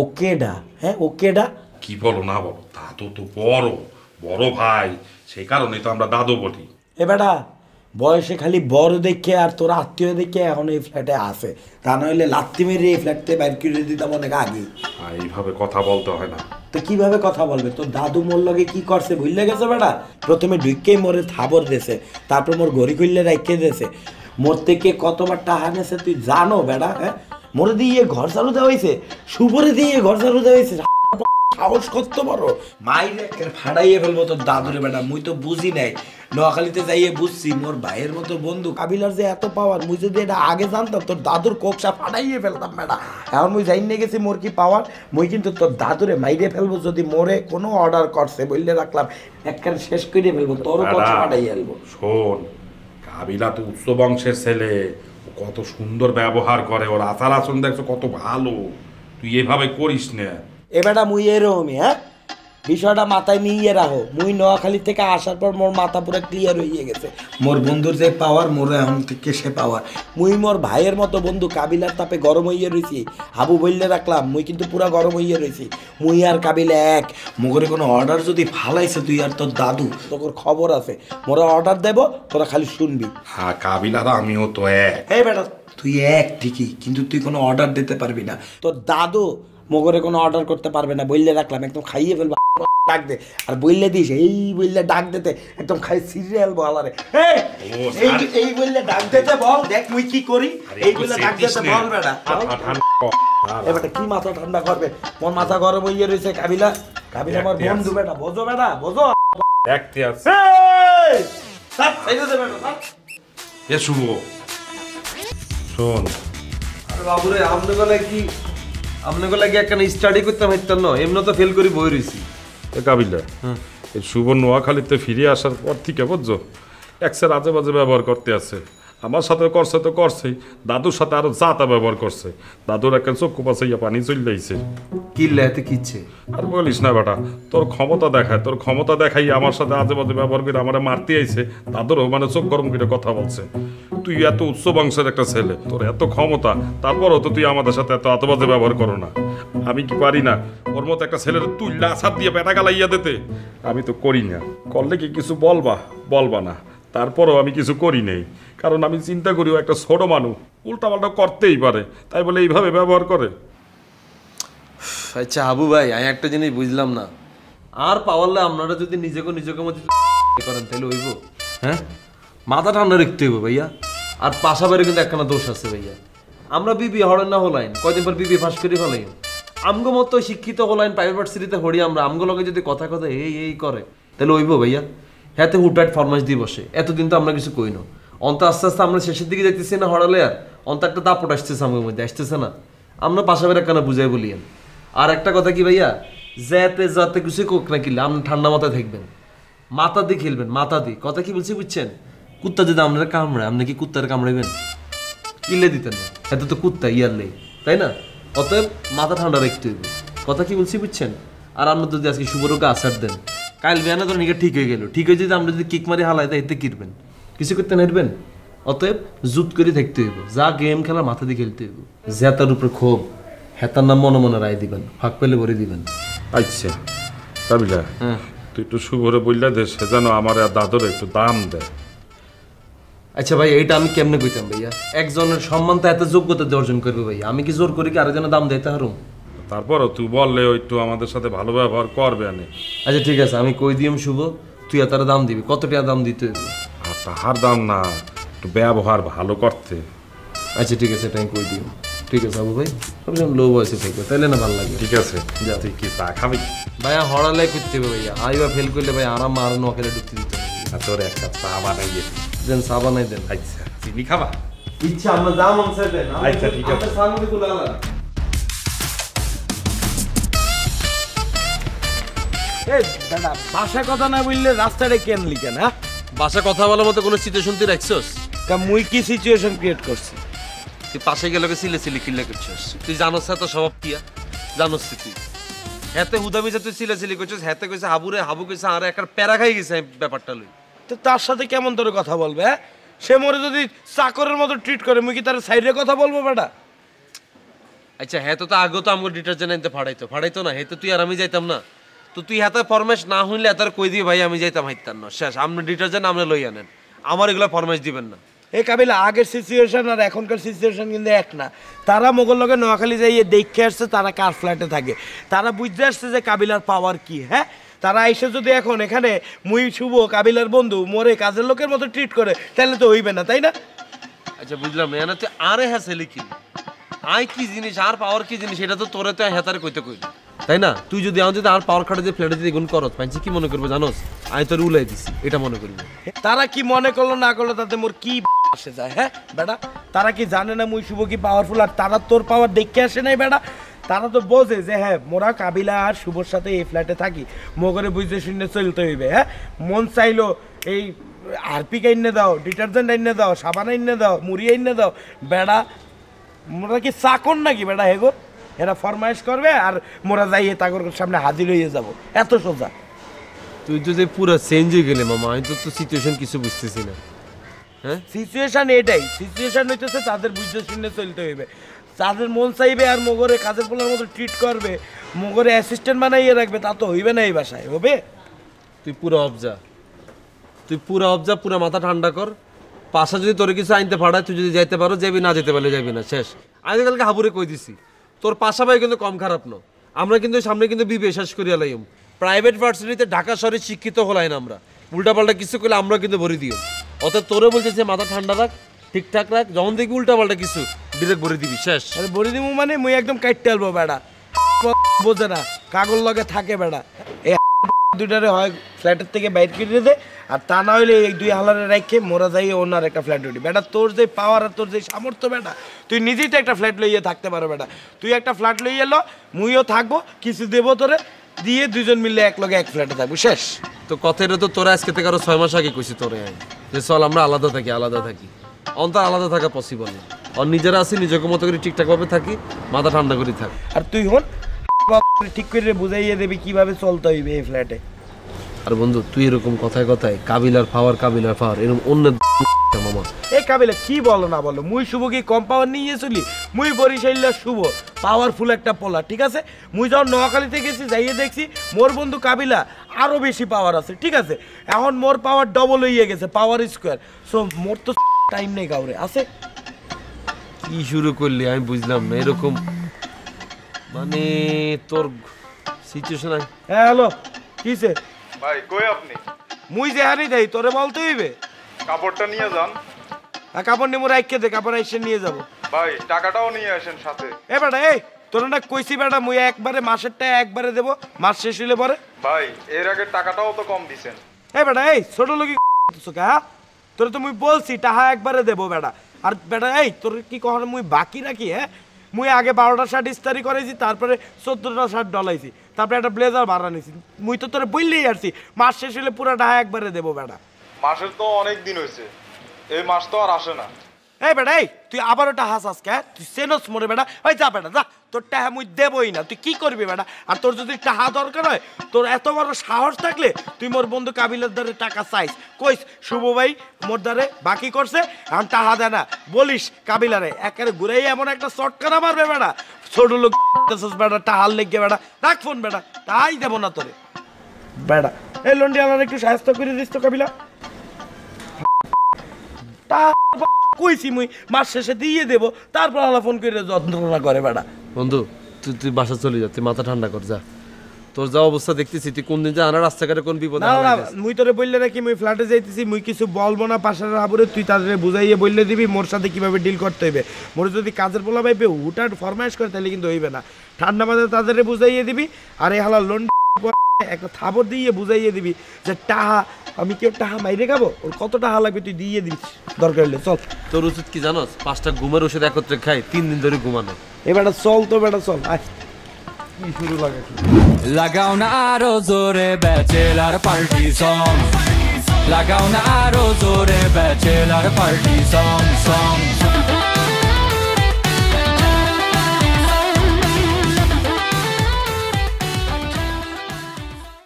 ওকেডা? হ্যাঁ ওকেডা কি বলো না বলো, দাদু তো বড় বড় ভাই, সেই কারণে তো আমরা দাদু বলি। এ বেটা বয়সে খালি বড় দেখে আর তোর আত্মীয় দেখে এখন এই ফ্ল্যাটে আসে, তা নইলে লাত্তি মেরে এই ফ্ল্যাটতে বাইর করে দিতাম অনেক আগে। এইভাবে কথা বলতে হয় না। তো কিভাবে কথা বলবে? তোর দাদু মোর লগে কি করছে ভুললে গেছে বেটা? প্রথমে ঢুকেই মোরে থাবর দিয়েছে, তারপর মোর ঘড়ি খুললে রেখে দিয়েছে। মোর থেকে কতবার টাকা নেছে তুই জানো বেটা? হ্যাঁ, মোরে দিয়ে ঘর চালু দেওয়া হয়েছে, শুভরে দিয়ে ঘর চালু দেওয়া হয়েছে। সাহস করতে পারো মাইরে ফাটাইয়ে ফেলবো তোর দাদুরে বেটা। মুই তো বুঝি নাই, নোয়াখালীতে যাইয়ে বুঝছি মোর ভাইয়ের মতো বন্ধু কাবিলার যে এত পাওয়ার। মুই যদি এটা আগে জানতাম তোর দাদুর কোকসা ফাটাইয়ে ফেলতাম বেটা। এখন মুই যাই নিয়ে গেছি মোর কি পাওয়ার। মুই কিন্তু তোর দাদুরে মাইরে ফেলবো যদি মোরে কোনো অর্ডার করছে বললে রাখলাম, একখান শেষ করে ফেলবো, তোরও কোকসা ফাটাইয়ে ফেলবো। শোন, কাবিলা তো উচ্চ বংশের ছেলে, কত সুন্দর ব্যবহার করে, ওর আচার আচরণ দেখছো কত ভালো, তুই এভাবে করিস না। এ বেটা মুই এরকমই, হ্যাঁ বিষয়টা মাথায় নিয়ে রাখো। মুই নোয়াখালী থেকে আসার পর মোর মাথা পুরো ক্লিয়ার হয়ে গেছে। মোর বন্ধুর যে পাওয়ার, মোর এখন থেকে সে পাওয়ার। মুই মোর ভাইয়ের মতো বন্ধু কাবিলার তাপে গরম হইয়ে রয়েছি। হাবু বললে রাখলাম, মুই কিন্তু পুরা গরম হইয়ে রয়েছি। মুই আর কাবিলা এক। মোগরে কোনো অর্ডার যদি ফালাইছে তুই আর তোর দাদু, তোর খবর আছে। মোরা অর্ডার দেব, তোরা খালি শুনবি। হ্যাঁ কাবিলার আমিও তো এক। এই বেটা তুই এক ঠিকই, কিন্তু তুই কোনো অর্ডার দিতে পারবি না। তোর দাদু মোগরে কোনো অর্ডার করতে পারবে না বললে রাখলাম, একদম খাইয়ে ফেলবো। ডাক দে আর বললে দিস, এই বললে ডাক দিতে একদম খাই সিরিয়াল বলারে। এই বললে ডাক দিতে বল, দেখ মুই কি করি। এই বললে ডাক দিতে বল বেটা। এবারে কি মাথা ঠান্ডা করবে? মোর মাথা গরম হইয়ে রয়েছে। কাবিলা কাবিলা আমার বন্ধু বেটা, বোঝো বেটা বোঝো। দেখতে আছে এ শুভ। শোন বাবুরে, আপনি গলে কি আপনি গলে কি একটা স্টাডি করতাম হইতাম না? এমনি তো ফেল করি বই রয়েছি। এ কাবিলা, এই শুভ নোয়াখালীতে ফিরে আসার পর থেকে বুঝছো একসের আজে বাজে ব্যবহার করতে আছে। আমার সাথে করছে তো করছেই, দাদুর সাথে আরো জাতা ব্যবহার করছে। দাদুর একটা চক্ষু পাশাইয়া পানি চলে যাইছে। কি লেতে কিচ্ছে আর বলিস না বেটা, তোর ক্ষমতা দেখায়, তোর ক্ষমতা দেখাই আমার সাথে আজে বাজে ব্যবহার করে আমার মারতে আইছে। দাদুরও মানে চোখ গরম করে কথা বলছে। তুই এত উচ্চ বংশের একটা ছেলে, তোর এত ক্ষমতা, তারপরও তো তুই আমাদের সাথে এত আতবাজে ব্যবহার করো না। আমি কি পারি না ওর মতো একটা ছেলের তুই লাসার দিয়ে পেটা গালাইয়া দিতে? আমি তো করি না। করলে কি কিছু বলবা বলবা না, তারপরও আমি কিছু করি নেই। কারণ আমি চিন্তা করি ও একটা ছোট মানুষ, উল্টাপাল্টা করতেই পারে, তাই বলে এইভাবে ব্যবহার করে। আচ্ছা হাবু ভাই, আমি একটা জিনিস বুঝলাম না। আর পাওয়ারলে আপনারা যদি নিজেকে মধ্যে করেন তাহলে হইব? হ্যাঁ, মাথা ঠান্ডা রাখতে হইব ভাইয়া। আর পাশাপাশি কিন্তু একখানা দোষ আছে ভাইয়া। আমরা বিবি হরেন না হলাইন, কয়দিন পর বিবি ফাঁস করে ফেলাইন। আমগো মতো শিক্ষিত হলাইন প্রাইভেট সিটিতে হরি আমরা, আমগো লগে যদি কথা এই করে তাহলে হইব ভাইয়া? হ্যাঁ, হুটহাট ফরমাইশ দিয়ে বসে। এতদিন তো আমরা কিছু কই না। অন্ত আস্তে আস্তে আমরা শেষের দিকে যাইতেছি না হরালে, আর অন্ত একটা দাপট আসতেছে আমাদের মধ্যে, আসতেছে না? আমরা পাশাপাশি একখানা বুঝাই বলিয়েন। আর একটা কথা কি ভাইয়া, যাতে কিছু কোক না কিনলে আপনি ঠান্ডা মাথায় থাকবেন, মাথা দিয়ে খেলবেন, মাথা দিয়ে। কথা কি বলছি বুঝছেন? কুত্তা যদি আপনারা কামড়ায়, আপনি কি কুত্তার কামড়াইবেন? কিনলে দিতেন না, এত তো কুত্তা ইয়ারলেই, তাই না? অতএব মাথা ঠান্ডা রাখতে হইবে। কথা কি বলছি বুঝছেন? আর আপনি যদি আজকে শুভরোগে আসার দেন, কাল বিয়ানা তো নিকে ঠিক হয়ে গেল, ঠিক হয়ে যদি আমরা যদি কিক মারি হালাই দেয় এতে কিরবেন, কিছু করতে নাইবেন। অতএব জুত করে থাকতে হইব, যা গেম খেলা মাথা দিয়ে খেলতে হইব। জেতার উপরে ক্ষোভ, হেতার নাম মনে মনে রায় দিবেন, ফাঁক পেলে ভরে দিবেন। আচ্ছা কাবিলা, তুই একটু শুভরে বললে দে, সে যেন আমার দাদুর একটু দাম দেয়। আচ্ছা ভাই, এইটা আমি কেমনে কইতাম ভাইয়া? একজনের সম্মান তো এত যোগ্যতা দিয়ে অর্জন করবে ভাইয়া, আমি কি জোর করি কি আরেকজনের দাম দিতে হারুম? তারপরও তুই বললে একটু আমাদের সাথে ভালো ব্যবহার করবে আনে। আচ্ছা ঠিক আছে, আমি কই দিম শুভ, তুই তার দাম দিবি। কত টাকা দাম দিতে হইবে? আর তাহার দাম না, একটু ব্যবহার ভালো করতে। আচ্ছা ঠিক আছে, এটাই কই দিও। ঠিক আছে আবু ভাই, সবসময় লো বয়সে থাকবে, তাইলে না ভালো লাগে। ঠিক আছে, যা। তুই কি চা খাবি? ভাইয়া হড়ালাই করতে হবে ভাইয়া, আইবা ফেল করলে ভাই আরাম আর নকেলে ঢুকতে দিতে হবে। আর তোর একটা চা বানাইয়ে দেন, চা বানাই দেন। আচ্ছা, চিনি খাবা? ইচ্ছা আমরা যা মন চাই দেন। আচ্ছা ঠিক আছে। সামনে গুলো আলাদা। এই দাদা ভাষা কথা না বললে রাস্তাটা কেন লিখেন? হ্যাঁ, বাসা কথা বলার মতো কোনো সিচুয়েশন তুই রাখছস? মুই কি সিচুয়েশন ক্রিয়েট করছি? তুই পাশে গেলে সিলে কিল্লা করছস। তুই জানোস তো স্বভাব কিয়া, জানোস তুই। হেতে হুদামি যে তুই সিলে করছস, হেতে কইছে হাবুরে, হাবু কইছে আর একটা প্যারা খাই গেছে ব্যাপারটা লই। তো তার সাথে কেমন তোর কথা বলবে? হ্যাঁ, সে মোরে যদি চাকরের মতো ট্রিট করে, মুই কি তার সাইডে কথা বলবো বেটা? আচ্ছা হ্যাঁ তো আগে তো আমাকে ডিটারজেন্ট আনতে ফাড়াইতো না হ্যাঁ তো তুই আর আমি যাইতাম না তো তুই হাতে ফরমাইশ না হইলে এত কই দিয়ে ভাই আমি যাইতাম হাইতাম না শেষ আপনি ডিটারজেন্ট আপনি লই আনেন আমার এগুলো ফরমাইশ দিবেন না এই কাবিলা আগের সিচুয়েশন আর এখনকার সিচুয়েশন কিন্তু এক না তারা মোগল লগে নোয়াখালী যাইয়ে দেখে আসছে তারা কার ফ্ল্যাটে থাকে তারা বুঝতে আসছে যে কাবিলার পাওয়ার কি হ্যাঁ তারা এসে যদি এখন এখানে মুই শুভ কাবিলার বন্ধু মোরে কাজের লোকের মতো ট্রিট করে তাহলে তো হইবে না তাই না আচ্ছা বুঝলাম না এনে তুই আরে হ্যাঁ ছেলে কি আই কি জিনিস আর পাওয়ার কি জিনিস এটা তো তোরে তো হেতারে কইতে কইলি তাই না তুই যদি আমার যদি আর পাওয়ার খাটে যে ফ্ল্যাটে যদি গুণ করত পাইছি কি মনে করবে জানোস আমি তোর উলাই দিছি এটা মনে করবি তারা কি মনে করলো না করলো তাতে মোর কি আসে যায় হ্যাঁ বেটা তারা কি জানে না মুই শুভ কি পাওয়ারফুল আর তারা তোর পাওয়ার দেখে আসে নাই বেটা তারা তো বোঝে যে হ্যাঁ মোরা কাবিলা আর শুভর সাথে এই ফ্ল্যাটে থাকি মোগরে বুঝতে শুনে চলতে হইবে হ্যাঁ মন চাইলো এই হারপিক আইনে দাও ডিটারজেন্ট আইনে দাও সাবান আইনে দাও মুড়ি আইনে দাও বেড়া মোরা কি চাকর নাকি বেড়া হেগো এরা ফরমাইশ করবে আর মোরা যাইয়ে তাগর সামনে হাজির হয়ে যাব এত সোজা তুই তো যে পুরো চেঞ্জ হয়ে গেলে মামা আমি তো সিচুয়েশন কিছু বুঝতেছি না হ্যাঁ সিচুয়েশন এটাই সিচুয়েশন হইতেছে তাদের বুঝতে শুনে চলতে হইবে তাদের মন চাইবে আর মোগরে কাজের পোলার মতো ট্রিট করবে মোগরে অ্যাসিস্ট্যান্ট বানাইয়ে রাখবে তা তো হইবে না এই বাসায় হবে তুই পুরো অবজা পুরো মাথা ঠান্ডা কর পাশা যদি তোর কিছু আনতে পাঠায় তুই যদি যাইতে পারো যাবি না যেতে পারলে যাবি না শেষ আমি কালকে হাবুরে কই দিছি তোর পাশা ভাই কিন্তু কম খারাপ না আমরা কিন্তু সামনে কিন্তু বিবে শেষ করিয়া লাইম প্রাইভেট ভার্সিটিতে ঢাকা শহরে শিক্ষিত হলাই না আমরা উল্টাপাল্টা কিছু করলে আমরা কিন্তু ভরি দিও অর্থাৎ তোরে বলতেছে মাথা ঠান্ডা রাখ ঠিকঠাক রাখ যখন দেখবি উল্টাপাল্টা কিছু ডিরেক্ট ভরে দিবি শেষ আরে বলে দিব মানে মুই একদম কাটতে আলবো বেড়া বোঝে না কাগজ লগে থাকে বেড়া এই দুইটারে হয় ফ্ল্যাটের থেকে বাইর করে দে আর তা না হইলে এই দুই হালারে রেখে মোরা যাই ওনার একটা ফ্ল্যাট উঠি বেটা তোর যে পাওয়ার আর তোর যে সামর্থ্য বেটা তুই নিজেই তো একটা ফ্ল্যাট লইয়ে থাকতে পারো বেটা তুই একটা ফ্ল্যাট লইয়ে এলো মুইও থাকবো কিছু দেবো তোরে দিয়ে দুজন মিলে এক লগে এক ফ্ল্যাটে থাকবো শেষ তো কথাটা তো তোরা আজকে থেকে আরো 6 মাস আগে কইছি তোরে যে চল আমরা আলাদা থাকি অন্তর আলাদা থাকা পসিবল না আর নিজেরা আছি নিজেকে মতো করে ঠিকঠাক ভাবে থাকি মাথা ঠান্ডা করে থাক আর তুই হন ঠিক করে বুঝাইয়ে দেবি কিভাবে চলতে হইবে এই ফ্ল্যাটে আর বন্ধু তুই এরকম কথায় কাবিলার পাওয়ার এরকম অন্য মামা এই কাবিলা কি বলো না বলো মুই শুভ কি কম পাওয়ার নিয়ে চলি মুই বরিশাইলা শুভ পাওয়ারফুল একটা পোলা ঠিক আছে মুই যখন নোয়াখালীতে গেছি যাইয়ে দেখছি মোর বন্ধু কাবিলা আরো বেশি পাওয়ার আছে ঠিক আছে এখন মোর পাওয়ার ডবল হইয়ে গেছে পাওয়ার স্কোয়ার সো মোর তো টাইম নেই কাউরে আছে কি শুরু করলি আমি বুঝলাম না এরকম মানে তোর সিচুয়েশন হ্যাঁ হ্যালো কিসে ভাই কই আপনি মুই যে হারি যাই তোরে বলতে হইবে কাপড়টা নিয়ে যান আর কাপড় নিয়ে মোর রাইখে দে কাপড় এসে নিয়ে যাবো ভাই টাকাটাও নিয়ে আসেন সাথে এ বেটা এই তোর না কইছি বেটা মুই একবারে মাসেরটা একবারে দেবো মাস শেষ হইলে পরে ভাই এর আগে টাকাটাও তো কম দিছেন এ বেটা এই ছোট লোকি হ্যাঁ তোর তো মুই বলছি টাহা একবারে দেবো বেটা আর বেটা এই তোর কি কখনো মুই বাকি রাখি হ্যাঁ মুই আগে 12টা শার্ট ইস্তারি করাইছি তারপরে 14টা শার্ট ডলাইছি তারপরে একটা ব্লেজার ভাড়া নিছি মুই তো তোরে বললেই আসছি মাস শেষ হলে পুরো টাহা একবারে দেবো বেটা মাসের তো অনেক দিন হয়েছে এই মাস তো আর আসে না এই বেটা এই তুই আবারও টাহা আজকে তুই সেনস মরে বেটা ওই যা বেটা যা তোর টাহা মুই দেবই না তুই কি করবি বেটা আর তোর যদি টাহা দরকার হয় তোর এত বড় সাহস থাকলে তুই মোর বন্ধু কাবিলার দ্বারে টাকা চাইস কইস শুভ ভাই মোর দ্বারে বাকি করছে এখন টাহা দেয় না বলিস কাবিলারে একেবারে ঘুরাই এমন একটা চটকানা মারবে বেটা ছোট লোক বেটা টাহার লেগে বেটা রাখ ফোন বেটা তাই দেবো না তোরে বেটা এই লন্ডি আমার একটু সাহায্য করে দিস তো কাবিলা কইছি মুই মাস শেষে দিয়ে দেবো তারপর আলা ফোন করে যন্ত্রণা করে বেটা বন্ধু তুই বাসা চলে যা তুই মাথা ঠান্ডা কর যা তোর যা অবস্থা দেখতেছি তুই কোন দিন যা আনা রাস্তাঘাটে কোন বিপদ না না মুই তোরে বললে নাকি মুই ফ্ল্যাটে যাইতেছি মুই কিছু বলবো না পাশের হাবুরে তুই তাদের বুঝাইয়ে বললে দিবি মোর সাথে কিভাবে ডিল করতে হইবে মোর যদি কাজের পোলা ভাইবে হুটার ফরমাইশ করে তাহলে কিন্তু হইবে না ঠান্ডা মাথায় তাদের বুঝাইয়ে দিবি আর এই হালা লোন একটা থাবর দিয়ে বুঝাইয়ে দিবি যে টাহা আমি কেউ টাহা মাইরে খাবো ওর কত টাহা লাগবে তুই দিয়ে দিবি দরকার হলে চল তোর উচিত কি জানোস 5টা ঘুমের ওষুধ একত্রে খাই 3 দিন ধরে ঘুমানো এবারে চল তো বেটা চল আয় কি শুরু লাগে লাগাও না আরো জোরে ব্যাচেলার পার্টি সং লাগাও না আরো জোরে ব্যাচেলার পার্টি সং